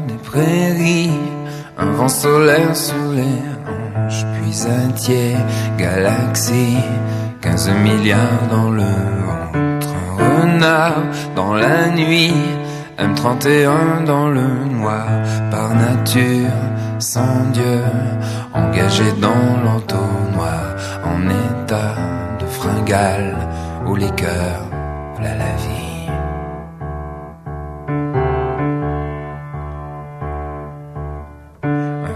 Des prairies, un vent solaire sur les hanches, puis un tiers galaxie, 15 milliards dans le ventre, un renard dans la nuit, M31 dans le noir, par nature, sans Dieu, engagé dans l'entonnoir, en état de fringale, où les cœurs, v'là la vie.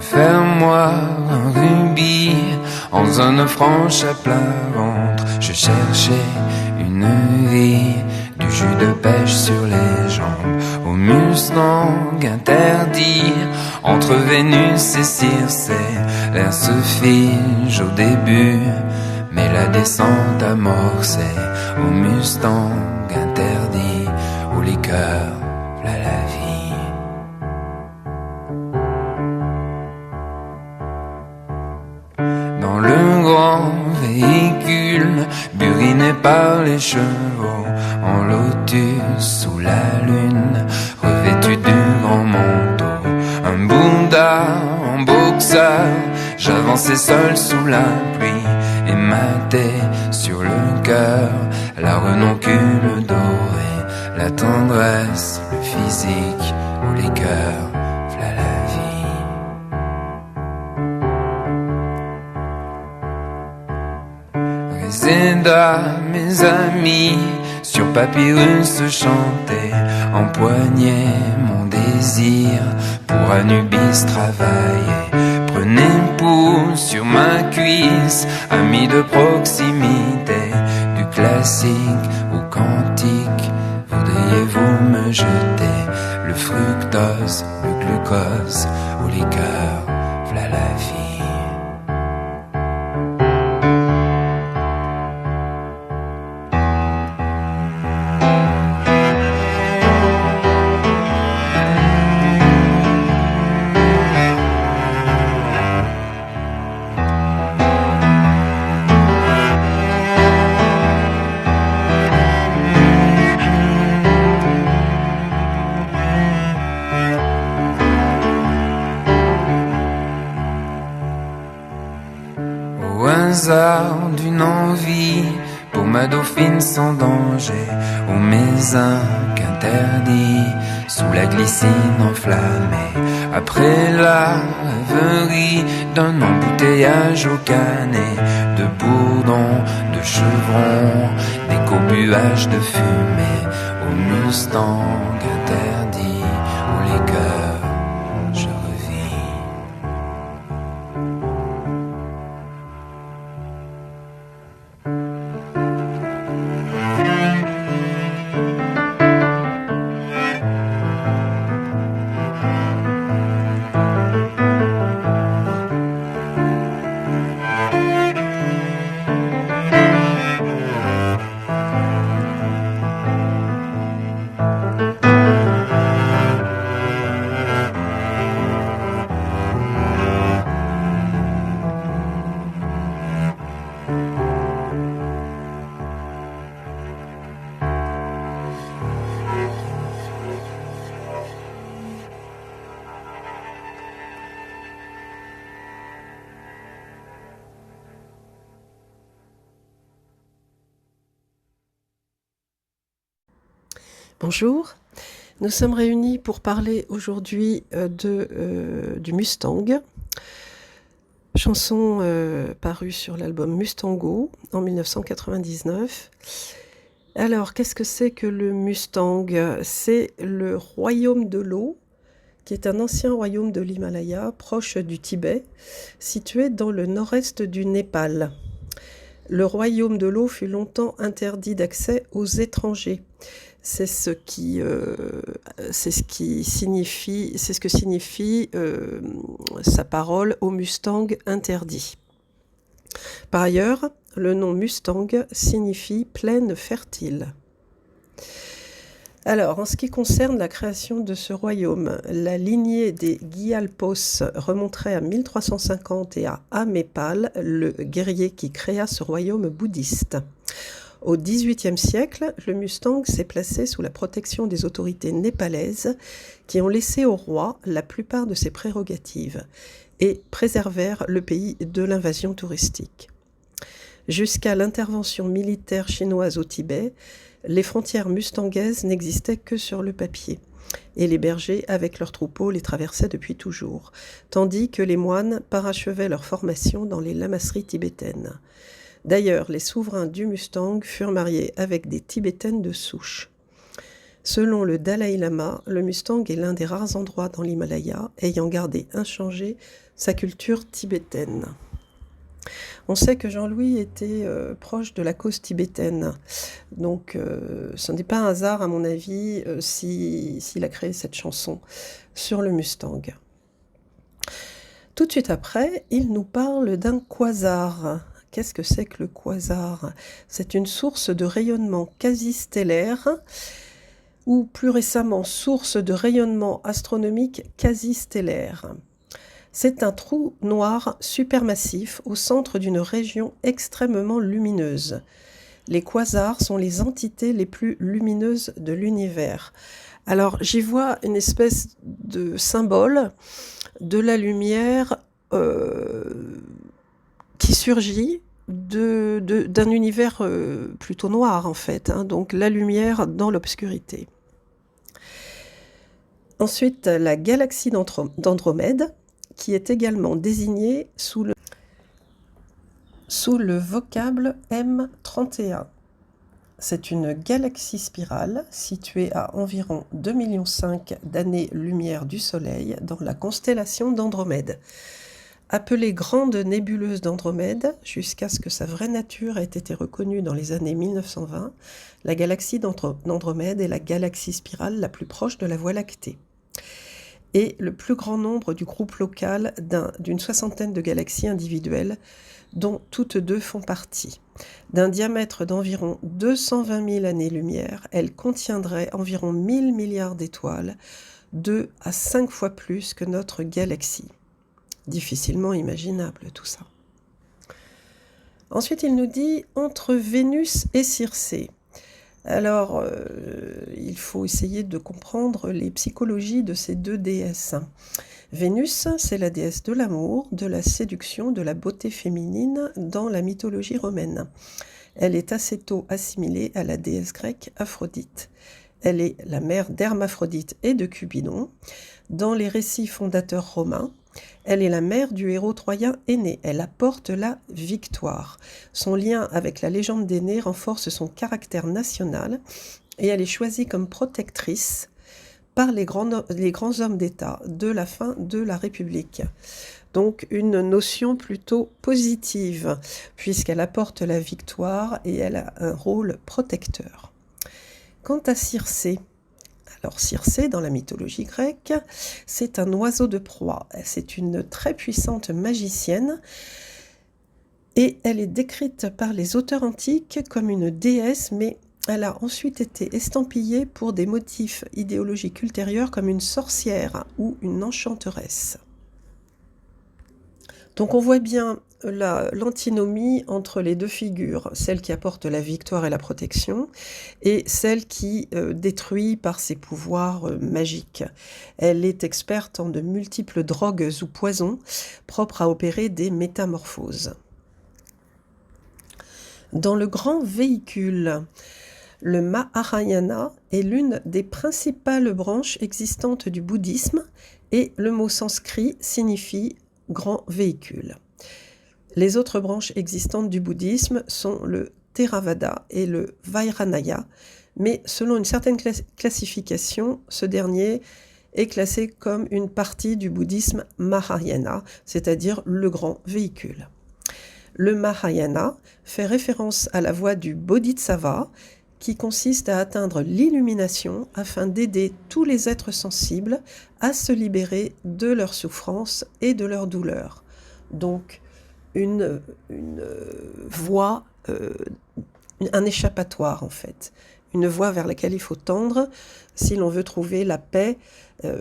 Faire-moi un rubis en zone franche à plat ventre. Je cherchais une vie, du jus de pêche sur les jambes, au Mustang interdit entre Vénus et Circé. L'air se fige au début, mais la descente amorcée, au Mustang interdit où les cœurs, v'là la vie. Dans le grand véhicule, buriné par les chevaux, en lotus sous la lune, revêtu du grand manteau, un Bouddha en boxeur, j'avançais seul sous la pluie, et maté sur le cœur, la renoncule dorée, la tendresse, le physique, ou les cœurs, v'là la vie. Réséda, mes amis, sur papyrus chanté, empoignez mon désir, pour Anubis travailler. Prenez pouls sur ma cuisse, amis de proximité, du classique au quantique, voudriez-vous me jeter le fructose, le glucose ou les cœurs, v'là la vie. D'une envie pour ma dauphine sans danger, aux mézinques interdits, sous la glycine enflammée, après la rêverie d'un embouteillage au canet, de bourdons, de chevrons, des cobuages de fumée, au Mustang interdit, où les cœurs, je revis. Bonjour, nous sommes réunis pour parler aujourd'hui du Mustang, chanson parue sur l'album Mustango en 1999. Alors, qu'est-ce que c'est que le Mustang? C'est le royaume de l'eau, qui est un ancien royaume de l'Himalaya, proche du Tibet, situé dans le nord-est du Népal. Le royaume de l'eau fut longtemps interdit d'accès aux étrangers. C'est ce que signifie sa parole au Mustang interdit. Par ailleurs, le nom Mustang signifie plaine fertile. Alors, en ce qui concerne la création de ce royaume, la lignée des Gyalpos remonterait à 1350 et à Amépal, le guerrier qui créa ce royaume bouddhiste. Au XVIIIe siècle, le Mustang s'est placé sous la protection des autorités népalaises qui ont laissé au roi la plupart de ses prérogatives et préservèrent le pays de l'invasion touristique. Jusqu'à l'intervention militaire chinoise au Tibet, les frontières mustangaises n'existaient que sur le papier, et les bergers, avec leurs troupeaux, les traversaient depuis toujours, tandis que les moines parachevaient leur formation dans les lamasseries tibétaines. D'ailleurs, les souverains du Mustang furent mariés avec des Tibétaines de souche. Selon le Dalai Lama, le Mustang est l'un des rares endroits dans l'Himalaya ayant gardé inchangée sa culture tibétaine. On sait que Jean-Louis était proche de la cause tibétaine, donc ce n'est pas un hasard à mon avis s'il a créé cette chanson sur le Mustang. Tout de suite après, il nous parle d'un quasar. Qu'est-ce que c'est que le quasar? C'est une source de rayonnement quasi-stellaire, ou plus récemment source de rayonnement astronomique quasi-stellaire. C'est un trou noir supermassif au centre d'une région extrêmement lumineuse. Les quasars sont les entités les plus lumineuses de l'univers. Alors j'y vois une espèce de symbole de la lumière qui surgit d'un univers plutôt noir en fait, hein, donc la lumière dans l'obscurité. Ensuite, la galaxie d'Andromède, qui est également désignée sous le vocable M31. C'est une galaxie spirale située à environ 2,5 millions d'années-lumière du Soleil dans la constellation d'Andromède. Appelée Grande Nébuleuse d'Andromède, jusqu'à ce que sa vraie nature ait été reconnue dans les années 1920, la galaxie d'Andromède est la galaxie spirale la plus proche de la Voie lactée et le plus grand nombre du groupe local d'une soixantaine de galaxies individuelles, dont toutes deux font partie. D'un diamètre d'environ 220 000 années-lumière, elle contiendrait environ 1000 milliards d'étoiles, 2 à 5 fois plus que notre galaxie. Difficilement imaginable tout ça. Ensuite, il nous dit « entre Vénus et Circé ». Alors, il faut essayer de comprendre les psychologies de ces deux déesses. Vénus, c'est la déesse de l'amour, de la séduction, de la beauté féminine dans la mythologie romaine. Elle est assez tôt assimilée à la déesse grecque Aphrodite. Elle est la mère d'Hermaphrodite et de Cupidon. Dans les récits fondateurs romains, elle est la mère du héros troyen Énée. Elle apporte la victoire. Son lien avec la légende d'Énée renforce son caractère national et elle est choisie comme protectrice par les grands hommes d'État de la fin de la République. Donc une notion plutôt positive puisqu'elle apporte la victoire et elle a un rôle protecteur. Quant à Circé, alors Circé, dans la mythologie grecque, c'est un oiseau de proie. C'est une très puissante magicienne et elle est décrite par les auteurs antiques comme une déesse, mais elle a ensuite été estampillée pour des motifs idéologiques ultérieurs comme une sorcière ou une enchanteresse. Donc on voit bien l'antinomie entre les deux figures, celle qui apporte la victoire et la protection, et celle qui détruit par ses pouvoirs magiques. Elle est experte en de multiples drogues ou poisons, propres à opérer des métamorphoses. Dans le grand véhicule, le Mahayana est l'une des principales branches existantes du bouddhisme, et le mot sanskrit signifie « grand véhicule ». Les autres branches existantes du bouddhisme sont le Theravada et le Vairanaya, mais selon une certaine classification, ce dernier est classé comme une partie du bouddhisme Mahayana, c'est-à-dire le grand véhicule. Le Mahayana fait référence à la voie du Bodhisattva, qui consiste à atteindre l'illumination afin d'aider tous les êtres sensibles à se libérer de leurs souffrances et de leurs douleurs. Donc, une voie, un échappatoire en fait, une voie vers laquelle il faut tendre si l'on veut trouver la paix,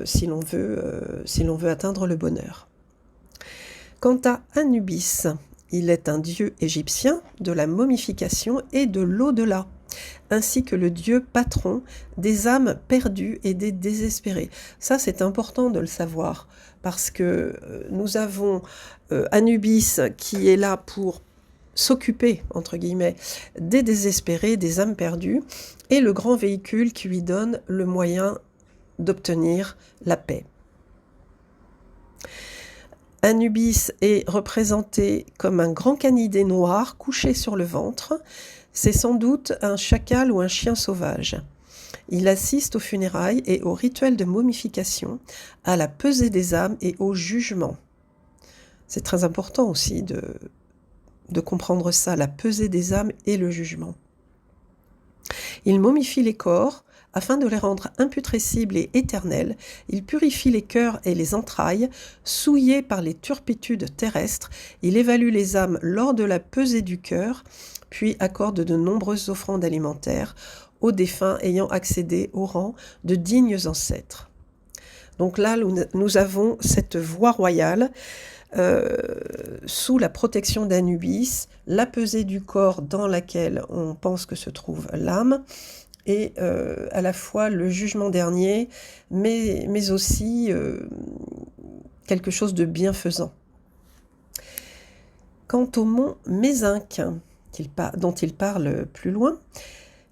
si l'on veut atteindre le bonheur. Quant à Anubis, Il est un dieu égyptien de la momification et de l'au-delà, ainsi que le dieu patron des âmes perdues et des désespérés. Ça, c'est important de le savoir, parce que nous avons Anubis qui est là pour s'occuper, entre guillemets, des désespérés, des âmes perdues, et le grand véhicule qui lui donne le moyen d'obtenir la paix. Anubis est représenté comme un grand canidé noir couché sur le ventre. C'est sans doute un chacal ou un chien sauvage. Il assiste aux funérailles et au rituel de momification, à la pesée des âmes et au jugement. C'est très important aussi de comprendre ça, la pesée des âmes et le jugement. Il momifie les corps afin de les rendre imputrescibles et éternels. Il purifie les cœurs et les entrailles, souillés par les turpitudes terrestres. Il évalue les âmes lors de la pesée du cœur, puis accorde de nombreuses offrandes alimentaires aux défunts ayant accédé au rang de dignes ancêtres. Donc là, nous avons cette voie royale sous la protection d'Anubis, la pesée du corps dans laquelle on pense que se trouve l'âme, et à la fois le jugement dernier, mais aussi quelque chose de bienfaisant. Quant au mont Mézinc, dont il parle plus loin,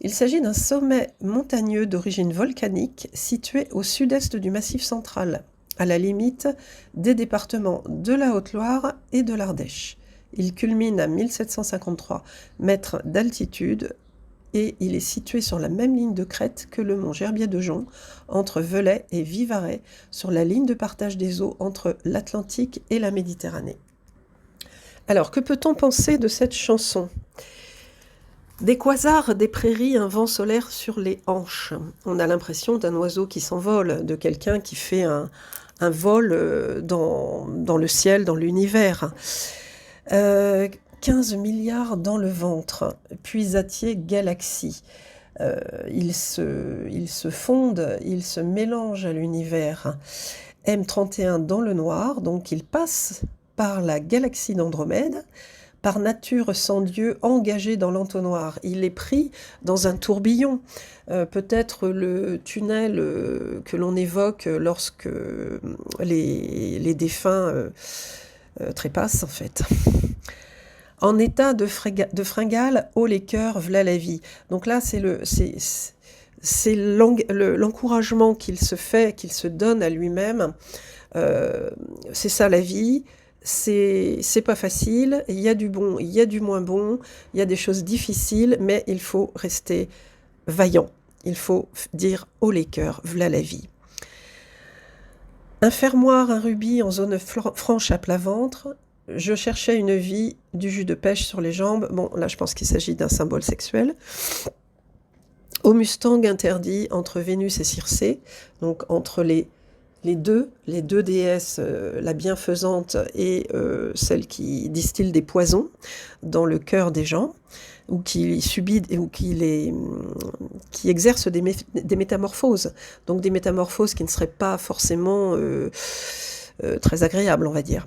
il s'agit d'un sommet montagneux d'origine volcanique situé au sud-est du Massif central, à la limite des départements de la Haute-Loire et de l'Ardèche. Il culmine à 1753 mètres d'altitude et il est situé sur la même ligne de crête que le mont Gerbier-de-Jonc, entre Velay et Vivarais, sur la ligne de partage des eaux entre l'Atlantique et la Méditerranée. Alors, que peut-on penser de cette chanson ? Des quasars, des prairies, un vent solaire sur les hanches. On a l'impression d'un oiseau qui s'envole, de quelqu'un qui fait un vol dans le ciel, dans l'univers. 15 milliards dans le ventre, puisatier galaxie. Ils se fondent, ils se mélangent à l'univers. M31 dans le noir, donc il passe par la galaxie d'Andromède, par nature sans Dieu, engagé dans l'entonnoir. Il est pris dans un tourbillon, peut-être le tunnel que l'on évoque lorsque les défunts trépassent, en fait. En état de fringale, haut les cœurs, v'là la vie. Donc là, c'est l'encouragement qu'il se fait, qu'il se donne à lui-même. C'est ça la vie. C'est pas facile, il y a du bon, il y a du moins bon, il y a des choses difficiles, mais il faut rester vaillant. Il faut dire haut les cœurs, v'là la vie. Un fermoir, un rubis en zone franche à plat ventre. Je cherchais une vie, du jus de pêche sur les jambes. Bon, là, je pense qu'il s'agit d'un symbole sexuel. Au Mustang interdit entre Vénus et Circé, donc entre les deux déesses, la bienfaisante et celle qui distille des poisons dans le cœur des gens, ou qui exerce des métamorphoses. Donc des métamorphoses qui ne seraient pas forcément très agréables, on va dire.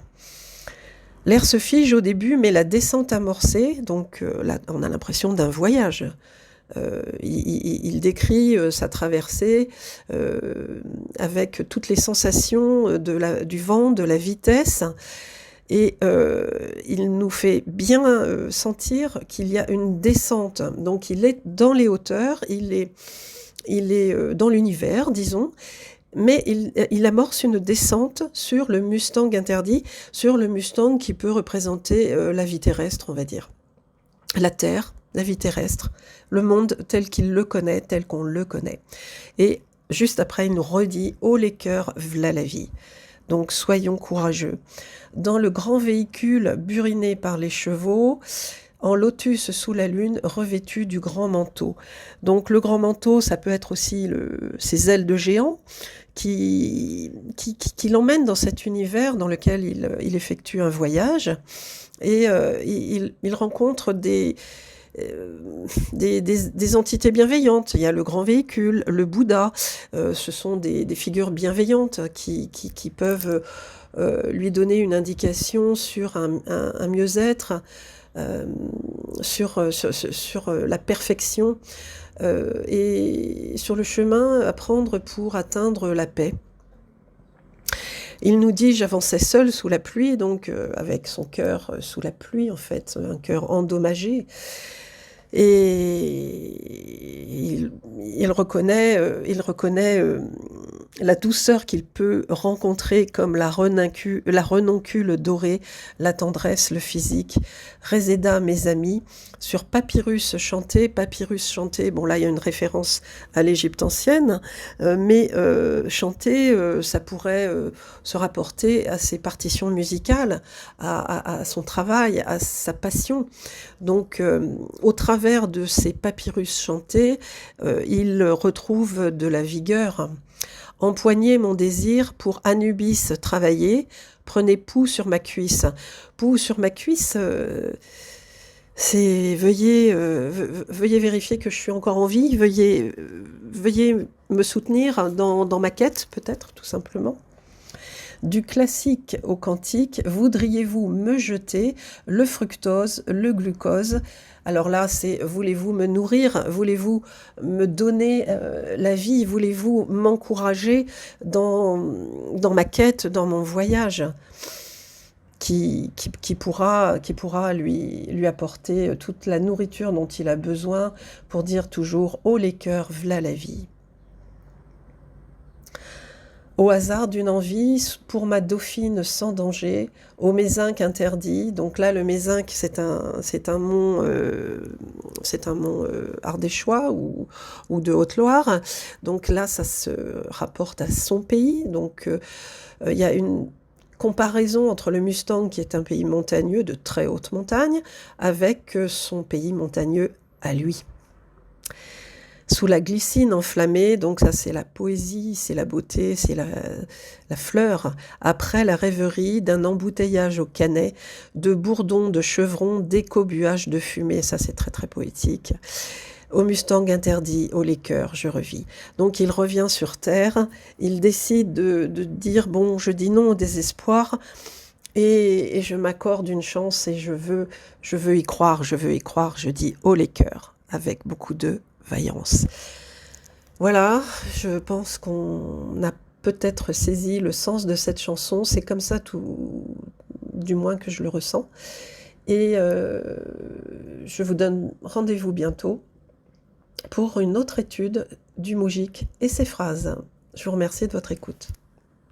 L'air se fige au début, mais la descente amorcée, donc là, on a l'impression d'un voyage. Il décrit sa traversée avec toutes les sensations du vent, de la vitesse, et il nous fait bien sentir qu'il y a une descente. Donc il est dans les hauteurs, il est dans l'univers, disons, mais il amorce une descente sur le Mustang interdit, sur le Mustang qui peut représenter la vie terrestre, on va dire. La Terre, la vie terrestre, le monde tel qu'il le connaît, tel qu'on le connaît. Et juste après, il nous redit « Haut les cœurs, v'là la vie ». Donc soyons courageux. Dans le grand véhicule buriné par les chevaux, en lotus sous la lune, revêtu du grand manteau. Donc le grand manteau, ça peut être aussi ses ailes de géant qui l'emmènent dans cet univers dans lequel il effectue un voyage. Et il rencontre des des entités bienveillantes. Il y a le grand véhicule, le Bouddha. Ce sont des figures bienveillantes qui peuvent lui donner une indication sur un mieux-être, sur la perfection et sur le chemin à prendre pour atteindre la paix. Il nous dit: j'avançais seul sous la pluie, donc avec son cœur sous la pluie, en fait, un cœur endommagé. Et il reconnaît la douceur qu'il peut rencontrer comme la renoncule dorée, la tendresse, le physique. Réséda, mes amis, sur papyrus chanté, bon là il y a une référence à l'Égypte ancienne, mais chanté, ça pourrait se rapporter à ses partitions musicales, à son travail, à sa passion. Donc au travers de ces papyrus chantés, il retrouve de la vigueur. Empoignez mon désir pour Anubis travailler, prenez pouls sur ma cuisse. Pouls sur ma cuisse, c'est veuillez vérifier que je suis encore en vie, veuillez me soutenir dans ma quête, peut-être, tout simplement. Du classique au quantique, voudriez-vous me jeter le fructose, le glucose? Alors là, c'est voulez-vous me nourrir? Voulez-vous me donner la vie? Voulez-vous m'encourager dans ma quête, dans mon voyage qui pourra lui apporter toute la nourriture dont il a besoin pour dire toujours « Oh les cœurs, v'là la vie ». Au hasard d'une envie, pour ma dauphine sans danger, au mézinc interdit. Donc là, le mézinc, c'est un mont ardéchois ou de Haute-Loire. Donc là, ça se rapporte à son pays. Donc il y a une comparaison entre le Mustang, qui est un pays montagneux, de très haute montagne, avec son pays montagneux à lui. Sous la glycine enflammée, donc ça c'est la poésie, c'est la beauté, c'est la fleur. Après la rêverie d'un embouteillage au canet, de bourdons, de chevrons, d'écobuages de fumée, ça c'est très très poétique. Au Mustang interdit, au liqueur, je revis. Donc il revient sur terre, il décide de dire, bon, je dis non au désespoir, et je m'accorde une chance et je veux y croire, je dis au liqueur, avec beaucoup de vaillance. Voilà, je pense qu'on a peut-être saisi le sens de cette chanson, c'est comme ça tout, du moins que je le ressens. Et je vous donne rendez-vous bientôt pour une autre étude du moujik et ses phrases. Je vous remercie de votre écoute.